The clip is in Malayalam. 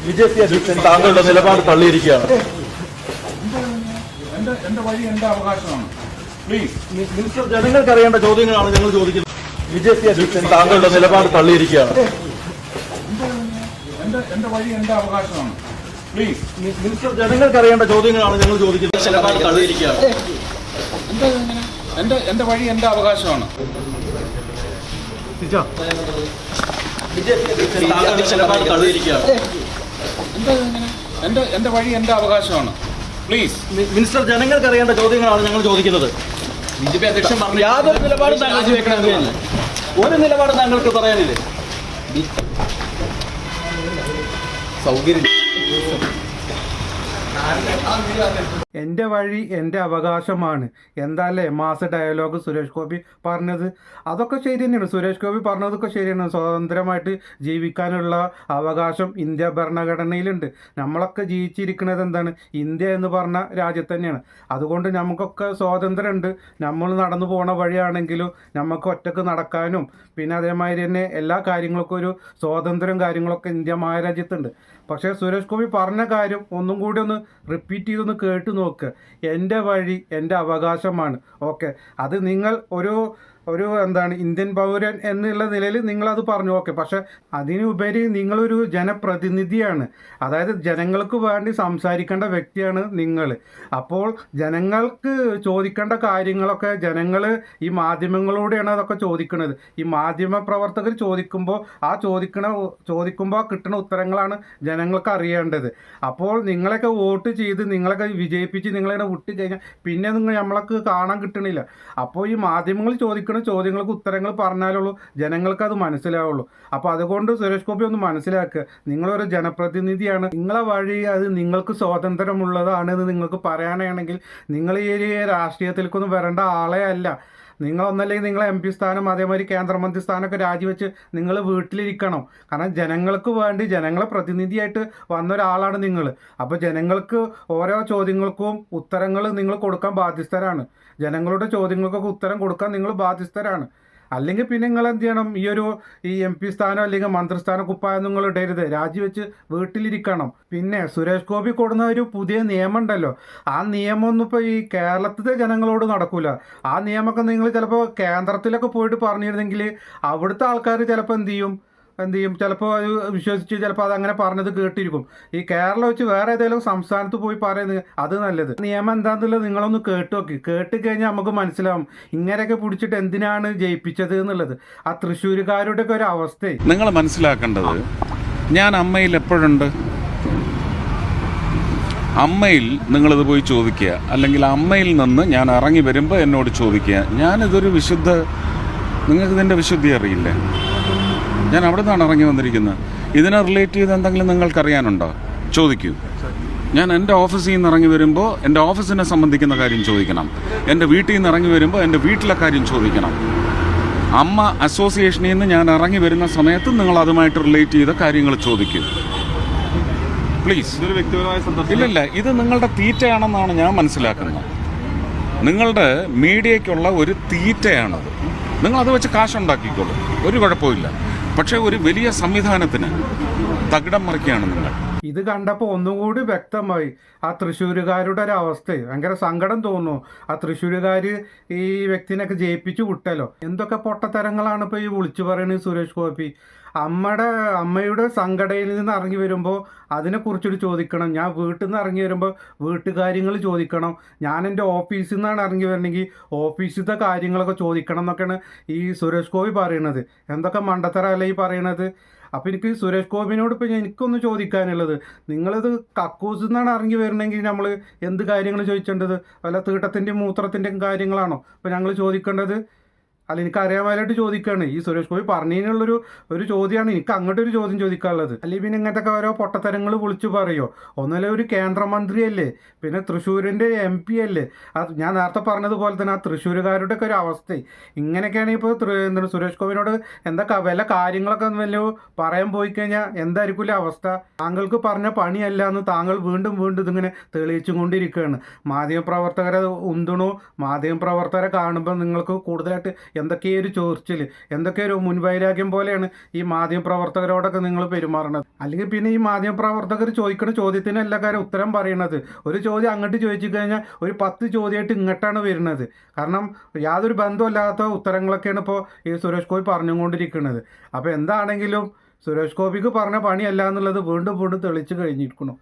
ബിജെപി അധ്യക്ഷൻ താങ്കളുടെ നിലപാട് തള്ളിയിരിക്കുകയാണ്. എന്റെ വഴി എന്റെ അവകാശമാണ്. പ്ലീസ് മിനിസ്റ്റർ, ജനങ്ങൾക്ക് അറിയേണ്ട ചോദ്യങ്ങളാണ് ഞങ്ങൾ ചോദിക്കുന്നത്. ബിജെപി അധ്യക്ഷൻ താങ്കളുടെ നിലപാട് തള്ളിയിരിക്കുകയാണ്. എന്റെ വഴി എന്റെ അവകാശമാണ്. പ്ലീസ് മിനിസ്റ്റർ, ജനങ്ങൾക്ക് അറിയേണ്ട ചോദ്യങ്ങളാണ് ഞങ്ങൾ ചോദിക്കുന്നത്. നിലപാട് തള്ളിയിരിക്കുകയാണ്. എന്റെ വഴി എന്റെ അവകാശമാണ്. ബിജെപി അധ്യക്ഷൻ താങ്കളുടെ നിലപാട് തള്ളിയിരിക്കുകയാണ്. എന്റെ വഴി എന്റെ അവകാശമാണ്. പ്ലീസ് മിനിസ്റ്റർ, ജനങ്ങൾക്ക് അറിയേണ്ട ചോദ്യങ്ങളാണ് ഞങ്ങൾ ചോദിക്കുന്നത്. ബിജെപി അധ്യക്ഷൻ പറഞ്ഞു യാതൊരു നിലപാടും താങ്കൾ സ്വീകരിക്കണമെന്നില്ല. ഒരു നിലപാട് താങ്കൾക്ക് പറയാനില്ലേ? സൗകര്യം എൻ്റെ വഴി എൻ്റെ അവകാശമാണ് എന്താല്ലേ മാസ ഡയലോഗ് സുരേഷ് ഗോപി പറഞ്ഞത്. അതൊക്കെ ശരി തന്നെയാണ്. സുരേഷ് ഗോപി പറഞ്ഞതൊക്കെ ശരിയാണ്. സ്വതന്ത്രമായിട്ട് ജീവിക്കാനുള്ള അവകാശം ഇന്ത്യ ഭരണഘടനയിലുണ്ട്. നമ്മളൊക്കെ ജീവിച്ചിരിക്കുന്നത് എന്താണ്? ഇന്ത്യ എന്ന് പറഞ്ഞ രാജ്യത്ത് തന്നെയാണ്. അതുകൊണ്ട് നമുക്കൊക്കെ സ്വാതന്ത്ര്യമുണ്ട്. നമ്മൾ നടന്നു പോണ വഴിയാണെങ്കിലും നമുക്ക് ഒറ്റക്ക് നടക്കാനും പിന്നെ അതേമാതിരി തന്നെ എല്ലാ കാര്യങ്ങൾക്കും ഒരു സ്വാതന്ത്ര്യം കാര്യങ്ങളൊക്കെ ഇന്ത്യ മഹാരാജ്യത്തുണ്ട്. പക്ഷേ സുരേഷ് ഗോപി പറഞ്ഞ കാര്യം ഒന്നും കൂടി ഒന്ന് റിപ്പീറ്റ് ചെയ്തൊന്ന് കേട്ട് നോക്കുക. എൻ്റെ വഴി എൻ്റെ അവകാശമാണ്. ഓക്കെ, അത് നിങ്ങൾ ഒരു എന്താണ് ഇന്ത്യൻ പൗരൻ എന്നുള്ള നിലയിൽ നിങ്ങളത് പറഞ്ഞു. ഓക്കെ, പക്ഷെ അതിനുപരി നിങ്ങളൊരു ജനപ്രതിനിധിയാണ്. അതായത് ജനങ്ങൾക്ക് വേണ്ടി സംസാരിക്കേണ്ട വ്യക്തിയാണ് നിങ്ങൾ. അപ്പോൾ ജനങ്ങൾക്ക് ചോദിക്കേണ്ട കാര്യങ്ങളൊക്കെ ജനങ്ങൾ ഈ മാധ്യമങ്ങളോടെയാണ് അതൊക്കെ ചോദിക്കുന്നത്. ഈ മാധ്യമ പ്രവർത്തകർ ചോദിക്കുമ്പോൾ കിട്ടുന്ന ഉത്തരങ്ങളാണ് ജനങ്ങൾക്ക് അറിയേണ്ടത്. അപ്പോൾ നിങ്ങളൊക്കെ വോട്ട് ചെയ്ത് നിങ്ങളൊക്കെ വിജയിപ്പിച്ച് നിങ്ങളെ വിട്ട് കഴിഞ്ഞാൽ പിന്നെ നമ്മളൊക്കെ കാണാൻ കിട്ടണില്ല. അപ്പോൾ ഈ മാധ്യമങ്ങൾ ചോദിക്കുന്ന ചോദ്യങ്ങൾക്ക് ഉത്തരങ്ങൾ പറഞ്ഞാലുള്ളൂ ജനങ്ങൾക്ക് അത് മനസ്സിലാവുള്ളൂ. അപ്പോൾ അതുകൊണ്ട് സുരേഷ് ഗോപി ഒന്ന് മനസ്സിലാക്കുക, നിങ്ങളൊരു ജനപ്രതിനിധിയാണ്. നിങ്ങളെ വഴി അത് നിങ്ങൾക്ക് സ്വാതന്ത്ര്യമുള്ളതാണെന്ന് നിങ്ങൾക്ക് പറയാനാണെങ്കിൽ നിങ്ങൾ ഈ രാഷ്ട്രീയത്തിലേക്കൊന്നും വരേണ്ട ആളെ അല്ല. നിങ്ങളൊന്നല്ലെങ്കിൽ നിങ്ങളെ MP സ്ഥാനം അതേമാതിരി കേന്ദ്രമന്ത്രി സ്ഥാനമൊക്കെ രാജിവെച്ച് നിങ്ങൾ വീട്ടിലിരിക്കണം. കാരണം ജനങ്ങൾക്ക് വേണ്ടി ജനങ്ങളെ പ്രതിനിധിയായിട്ട് വന്ന ഒരാളാണ് നിങ്ങൾ. അപ്പോൾ ജനങ്ങൾക്ക് ഓരോ ചോദ്യങ്ങൾക്കും ഉത്തരങ്ങൾ നിങ്ങൾ കൊടുക്കാൻ ബാധ്യസ്ഥരാണ്. ജനങ്ങളുടെ ചോദ്യങ്ങൾക്കൊക്കെ ഉത്തരം കൊടുക്കാൻ നിങ്ങൾ ബാധ്യസ്ഥരാണ്. അല്ലെങ്കിൽ പിന്നെ നിങ്ങൾ എന്ത് ചെയ്യണം? ഈ MP സ്ഥാനം അല്ലെങ്കിൽ മന്ത്രിസ്ഥാനം കുപ്പായം നിങ്ങൾ ഇടരുത്, രാജിവെച്ച് വീട്ടിലിരിക്കണം. പിന്നെ സുരേഷ് ഗോപി കൊടുന്ന ഒരു പുതിയ നിയമം ഉണ്ടല്ലോ, ആ നിയമമൊന്നും ഇപ്പോൾ ഈ കേരളത്തിലെ ജനങ്ങളോട് നടക്കൂല. ആ നിയമമൊക്കെ നിങ്ങൾ ചിലപ്പോൾ കേന്ദ്രത്തിലൊക്കെ പോയിട്ട് പറഞ്ഞിരുന്നെങ്കിൽ അവിടുത്തെ ആൾക്കാർ ചിലപ്പോൾ എന്ത് ചെയ്യും ചിലപ്പോൾ അത് വിശ്വസിച്ച് ചിലപ്പോൾ അതങ്ങനെ പറഞ്ഞത് കേട്ടിരിക്കും. ഈ കേരളം വെച്ച് വേറെ ഏതെങ്കിലും സംസ്ഥാനത്ത് പോയി പറയുന്നത് അത് നല്ലത്. നിയമം എന്താണെന്നുള്ളത് നിങ്ങളൊന്ന് കേട്ട് കഴിഞ്ഞാൽ നമുക്ക് മനസ്സിലാവും ഇങ്ങനെയൊക്കെ പിടിച്ചിട്ട് എന്തിനാണ് ജയിപ്പിച്ചത് എന്നുള്ളത്. ആ തൃശ്ശൂരുകാരുടെ ഒക്കെ ഒരു അവസ്ഥ നിങ്ങൾ മനസ്സിലാക്കേണ്ടത്, ഞാൻ അമ്മയിൽ എപ്പോഴുണ്ട്. അമ്മയിൽ നിങ്ങളിത് പോയി ചോദിക്കുക, അല്ലെങ്കിൽ അമ്മയിൽ നിന്ന് ഞാൻ ഇറങ്ങി വരുമ്പോൾ എന്നോട് ചോദിക്കുക. ഞാനിതൊരു നിങ്ങൾക്ക് ഇതിൻ്റെ വിശുദ്ധി അറിയില്ലേ? ഞാൻ അവിടെ നിന്നാണ് ഇറങ്ങി വന്നിരിക്കുന്നത്. ഇതിനെ റിലേറ്റ് ചെയ്ത് എന്തെങ്കിലും നിങ്ങൾക്കറിയാനുണ്ടോ? ചോദിക്കൂ. ഞാൻ എൻ്റെ ഓഫീസിൽ നിന്ന് ഇറങ്ങി വരുമ്പോൾ എൻ്റെ ഓഫീസിനെ സംബന്ധിക്കുന്ന കാര്യം ചോദിക്കണം. എൻ്റെ വീട്ടിൽ നിന്ന് ഇറങ്ങി വരുമ്പോൾ എൻ്റെ വീട്ടിലെ കാര്യം ചോദിക്കണം. അമ്മ അസോസിയേഷനിൽ നിന്ന് ഞാൻ ഇറങ്ങി വരുന്ന സമയത്ത് നിങ്ങൾ അതുമായിട്ട് റിലേറ്റ് ചെയ്ത കാര്യങ്ങൾ ചോദിക്കൂ പ്ലീസ്. ഇതൊരു വ്യക്തിപരമായ സന്ദർശനം ഇല്ല, ഇത് നിങ്ങളുടെ തീറ്റയാണെന്നാണ് ഞാൻ മനസ്സിലാക്കുന്നത്. നിങ്ങളുടെ മീഡിയയ്ക്കുള്ള ഒരു തീറ്റയാണത്. നിങ്ങളത് വെച്ച് കാശുണ്ടാക്കിക്കോളൂ, ഒരു കുഴപ്പമില്ല. പക്ഷേ ഒരു വലിയ സംവിധാനത്തിന് തകിടം മറിക്കുകയാണ് നിങ്ങൾ. ഇത് കണ്ടപ്പോൾ ഒന്നുകൂടി വ്യക്തമായി ആ തൃശ്ശൂരുകാരുടെ ഒരു അവസ്ഥ. ഭയങ്കര സങ്കടം തോന്നുന്നു. ആ തൃശ്ശൂരുകാർ ഈ വ്യക്തിനൊക്കെ ജയിപ്പിച്ചു വിട്ടല്ലോ. എന്തൊക്കെ പൊട്ടത്തരങ്ങളാണ് ഇപ്പോൾ ഈ വിളിച്ചു പറയുന്നത് സുരേഷ് ഗോപി. അമ്മയുടെ സങ്കടയിൽ നിന്ന് ഇറങ്ങി വരുമ്പോൾ അതിനെക്കുറിച്ചൊരു ചോദിക്കണം. ഞാൻ വീട്ടിൽ നിന്ന് ഇറങ്ങി വരുമ്പോൾ വീട്ടുകാര്യങ്ങൾ ചോദിക്കണം. ഞാൻ എൻ്റെ ഓഫീസിൽ നിന്നാണ് ഇറങ്ങി വരണമെങ്കിൽ ഓഫീസിലത്തെ കാര്യങ്ങളൊക്കെ ചോദിക്കണം എന്നൊക്കെയാണ് ഈ സുരേഷ് ഗോപി പറയുന്നത്. എന്തൊക്കെ മണ്ടത്തരമല്ല ഈ പറയണത്. അപ്പോൾ എനിക്ക് സുരേഷ് ഗോപിനോട് ഇപ്പോൾ എനിക്കൊന്ന് ചോദിക്കാനുള്ളത്, നിങ്ങളിത് കക്കൂസിൽ നിന്നാണ് ഇറങ്ങി വരണമെങ്കിൽ നമ്മൾ എന്ത് കാര്യങ്ങൾ ചോദിക്കേണ്ടത്? വല്ല തീട്ടത്തിൻ്റെയും മൂത്രത്തിൻ്റെയും കാര്യങ്ങളാണോ ഇപ്പോൾ ഞങ്ങൾ ചോദിക്കേണ്ടത്? അല്ല, എനിക്ക് അറിയാമായിട്ട് ചോദിക്കുകയാണ്. ഈ സുരേഷ് ഗോപി പറഞ്ഞതിനുള്ളൊരു ചോദ്യമാണ് എനിക്ക് അങ്ങോട്ടൊരു ചോദ്യം ചോദിക്കാനുള്ളത്. അല്ലെങ്കിൽ പിന്നെ ഇങ്ങനത്തെ ഓരോ പൊട്ടത്തരങ്ങൾ വിളിച്ചു പറയുമോ? ഒന്നല്ലേ ഒരു കേന്ദ്രമന്ത്രിയല്ലേ, പിന്നെ തൃശ്ശൂരിൻ്റെ MP അല്ലേ. ഞാൻ നേരത്തെ പറഞ്ഞതുപോലെ തന്നെ ആ തൃശ്ശൂരുകാരുടെ ഒക്കെ ഒരു അവസ്ഥ ഇങ്ങനെയൊക്കെയാണ്. ഇപ്പോൾ സുരേഷ് ഗോപിനോട് വല്ല കാര്യങ്ങളൊക്കെ വല്ല പറയാൻ പോയി കഴിഞ്ഞാൽ എന്തായിരിക്കില്ല അവസ്ഥ? താങ്കൾക്ക് പറഞ്ഞ പണിയല്ല എന്ന് താങ്കൾ വീണ്ടും ഇതിങ്ങനെ തെളിയിച്ചും കൊണ്ടിരിക്കുകയാണ്. മാധ്യമപ്രവർത്തകരെ ഉന്തണോ, മാധ്യമപ്രവർത്തകരെ കാണുമ്പോൾ നിങ്ങൾക്ക് കൂടുതലായിട്ട് എന്തൊക്കെയോ ഒരു ചോർച്ചിൽ, എന്തൊക്കെയോ ഒരു മുൻവൈരാഗ്യം പോലെയാണ് ഈ മാധ്യമപ്രവർത്തകരോടൊക്കെ നിങ്ങൾ പെരുമാറുന്നത്. അല്ലെങ്കിൽ പിന്നെ ഈ മാധ്യമപ്രവർത്തകർ ചോദിക്കുന്ന ചോദ്യത്തിന് എല്ലാ കാര്യം ഉത്തരം പറയണത്. ഒരു ചോദ്യം അങ്ങോട്ട് ചോദിച്ചു കഴിഞ്ഞാൽ ഒരു 10 ചോദ്യമായിട്ട് ഇങ്ങോട്ടാണ് വരുന്നത്. കാരണം യാതൊരു ബന്ധമില്ലാത്ത ഉത്തരങ്ങളൊക്കെയാണ് ഇപ്പോൾ ഈ സുരേഷ് ഗോപി പറഞ്ഞുകൊണ്ടിരിക്കുന്നത്. അപ്പോൾ എന്താണെങ്കിലും സുരേഷ് ഗോപിക്ക് പറഞ്ഞ പണിയല്ല എന്നുള്ളത് വീണ്ടും വീണ്ടും തെളിച്ച് കഴിഞ്ഞിരിക്കണം.